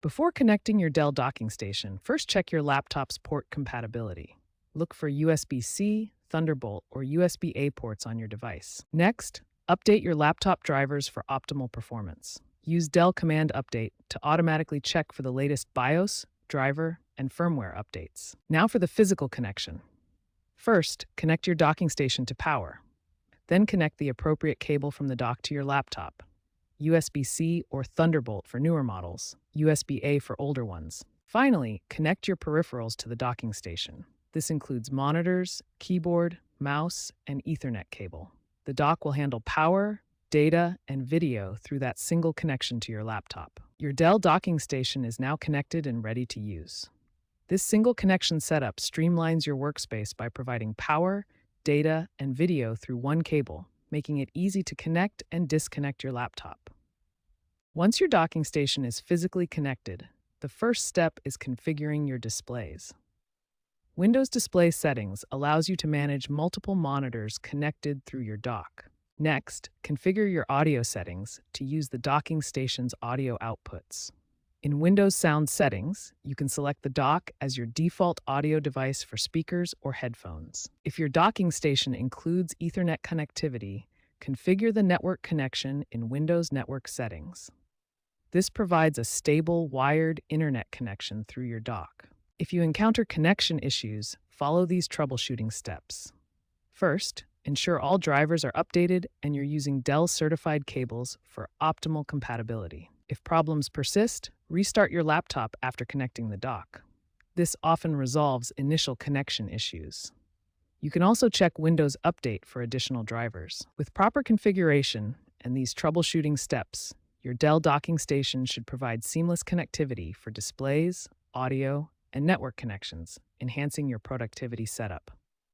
Before connecting your Dell docking station, first check your laptop's port compatibility. Look for USB-C, Thunderbolt, or USB-A ports on your device. Next, update your laptop drivers for optimal performance. Use Dell Command Update to automatically check for the latest BIOS, driver, and firmware updates. Now for the physical connection. First, connect your docking station to power. Then connect the appropriate cable from the dock to your laptop. USB-C or Thunderbolt for newer models, USB-A for older ones. Finally, connect your peripherals to the docking station. This includes monitors, keyboard, mouse, and Ethernet cable. The dock will handle power, data, and video through that single connection to your laptop. Your Dell docking station is now connected and ready to use. This single connection setup streamlines your workspace by providing power, data, and video through one cable, making it easy to connect and disconnect your laptop. Once your docking station is physically connected, the first step is configuring your displays. Windows Display Settings allows you to manage multiple monitors connected through your dock. Next, configure your audio settings to use the docking station's audio outputs. In Windows Sound Settings, you can select the dock as your default audio device for speakers or headphones. If your docking station includes Ethernet connectivity, configure the network connection in Windows Network Settings. This provides a stable wired internet connection through your dock. If you encounter connection issues, follow these troubleshooting steps. First, ensure all drivers are updated and you're using Dell certified cables for optimal compatibility. If problems persist, restart your laptop after connecting the dock. This often resolves initial connection issues. You can also check Windows Update for additional drivers. With proper configuration and these troubleshooting steps, your Dell docking station should provide seamless connectivity for displays, audio, and network connections, enhancing your productivity setup.